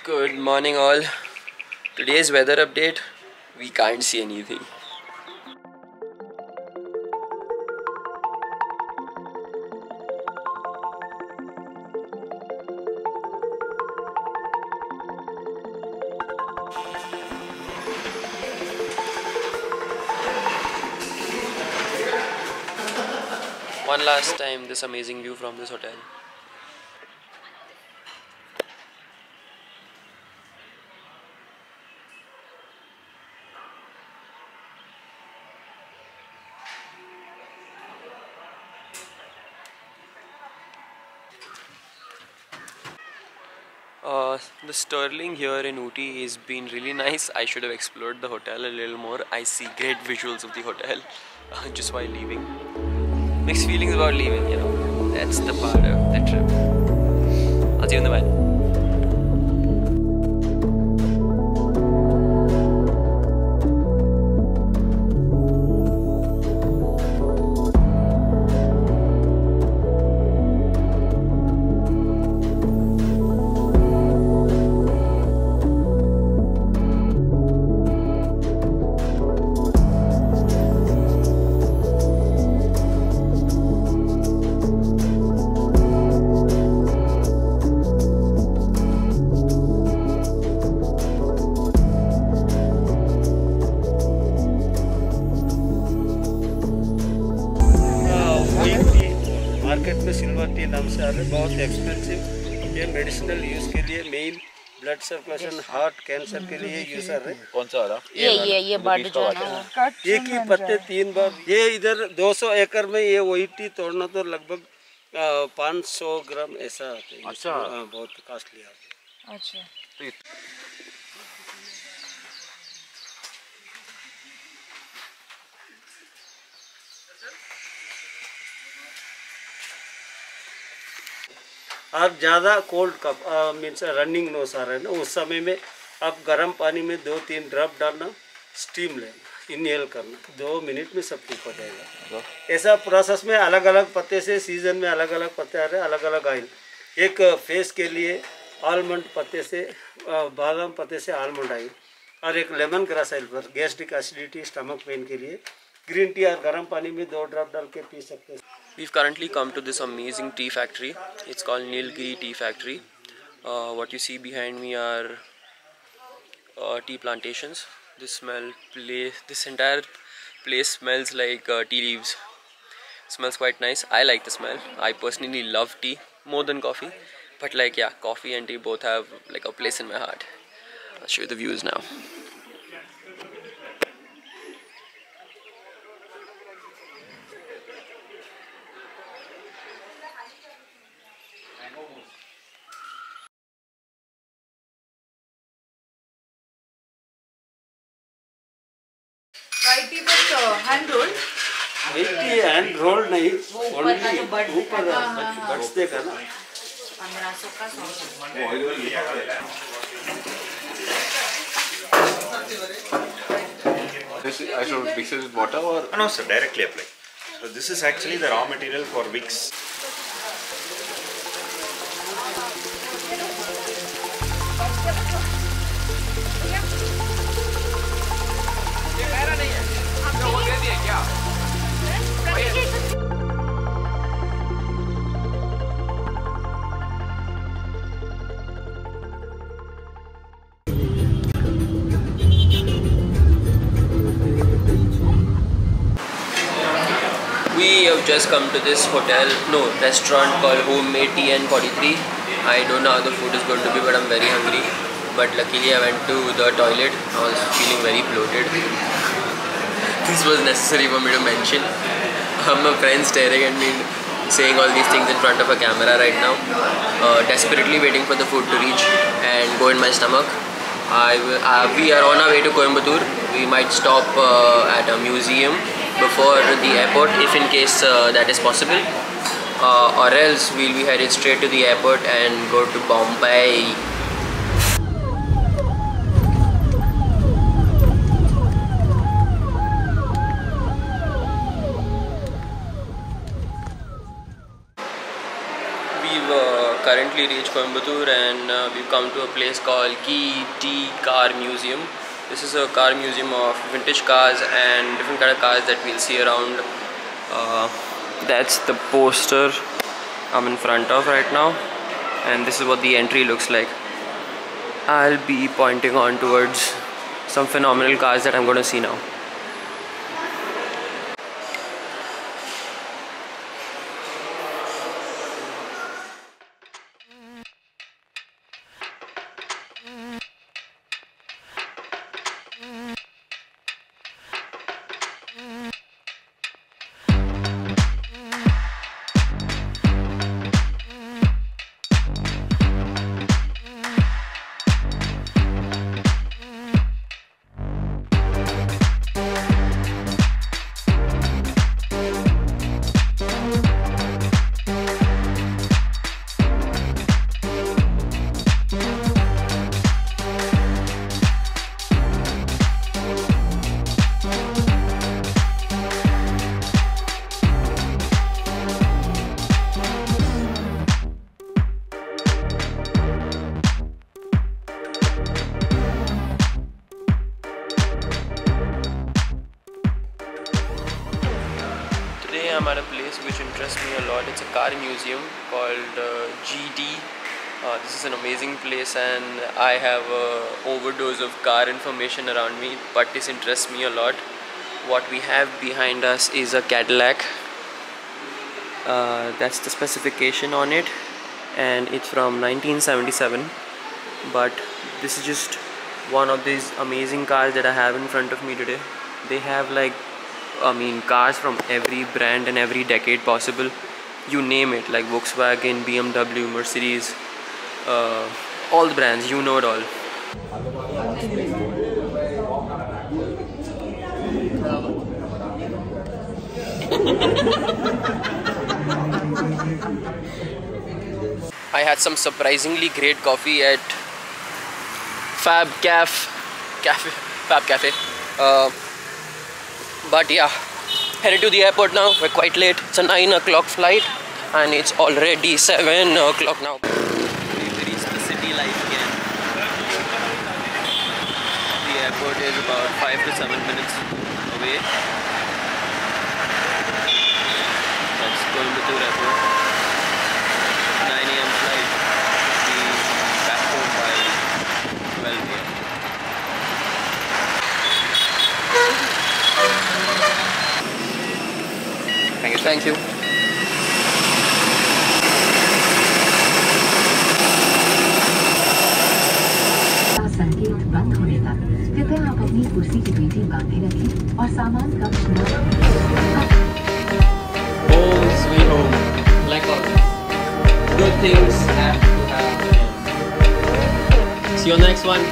Good morning all. Today's weather update, we can't see anything. One last time, this amazing view from this hotel. The Sterling here in Ooty has been really nice. I should have explored the hotel a little more. I see great visuals of the hotel just while leaving. Mixed feelings about leaving, you know. That's the part of the trip. I'll see you in the van. Market में silver T नाम से आ रहा है, बहुत expensive. ये medicinal use के लिए, main blood circulation, heart cancer के लिए यूज कर रहे हैं। कौन सा आ रहा? ये बर्ड जो है ना, एक ही पत्ते 3 बार। ये इधर 200 एकड़ में ये वही टी तोड़ना तो लगभग 500 ग्राम ऐसा आता है। अच्छा, बहुत कॉस्टली आता है। अच्छा आप ज़्यादा cold cough means running nose आ रहा है ना, उस समय में आप गर्म पानी में 2-3 ड्रॉप डालना, स्टीम लेना, इनहेल करना, 2 मिनट में सब ठीक हो जाएगा। ऐसा प्रोसेस में अलग अलग पत्ते से सीजन में अलग अलग पत्ते आ रहे हैं, अलग अलग ऑयल। एक फेस के लिए आलमंड पत्ते से, बादाम पत्ते से आलमंड ऑयल, और एक लेमन ग्रास ऑयल पर गैस्ट्रिक एसिडिटी, स्टमक पेन के लिए ग्रीन टी और गर्म पानी में 2 ड्रॉप डाल के पी सकते हैं। We've currently come to this amazing tea factory. It's called Nilgiri Tea Factory. What you see behind me are tea plantations. This entire place smells like tea leaves. Smells quite nice. I like the smell. I personally love tea more than coffee. But like yeah, coffee and tea both have like a place in my heart. I'll show you the views now. white tea but hand rolled. Tea hand roll नहीं, only ऊपर buds देखा ना। 1500 का 100। I should mix it with water or? No sir, directly apply. So this is actually the raw material for wicks. We have just come to this restaurant called Homemade Tea and 43. I don't know how the food is going to be, but I'm very hungry. But luckily I went to the toilet. I was feeling very bloated. This was necessary for me to mention. My friend staring at me, saying all these things in front of a camera right now. Desperately waiting for the food to reach and go in my stomach. We are on our way to Coimbatore. We might stop at a museum before the airport, if in case that is possible, or else we'll be headed straight to the airport and go to Bombay. We've currently reached Coimbatore, and we've come to a place called Key Car Museum. This is a car museum of vintage cars and different kind of cars that we'll see around. That's the poster I'm in front of right now, and this is what the entry looks like. I'll be pointing on towards some phenomenal cars that I'm going to see now. I'm at a place which interests me a lot. It's a car museum called GD. This is an amazing place, and I have an overdose of car information around me, but this interests me a lot. What we have behind us is a Cadillac. That's the specification on it, and it's from 1977. But this is just one of these amazing cars that I have in front of me today. They have like, cars from every brand and every decade possible. You name it, like Volkswagen, BMW, Mercedes, all the brands, you know it all. I had some surprisingly great coffee at Fab Cafe. But yeah, headed to the airport now. We're quite late. It's a 9 o'clock flight and it's already 7 o'clock now. We've reached the city life again. The airport is about 5 to 7 minutes away. That's Coimbatore Airport. 9 AM flight. We'll be back home by 12 AM. Thank you. संकेत बंद होने तक कृपया आप अपनी कुर्सी की पेटी बांधे रखें और सामान कक्ष न Home sweet home, like always. Good things have to happen. See you on the next one.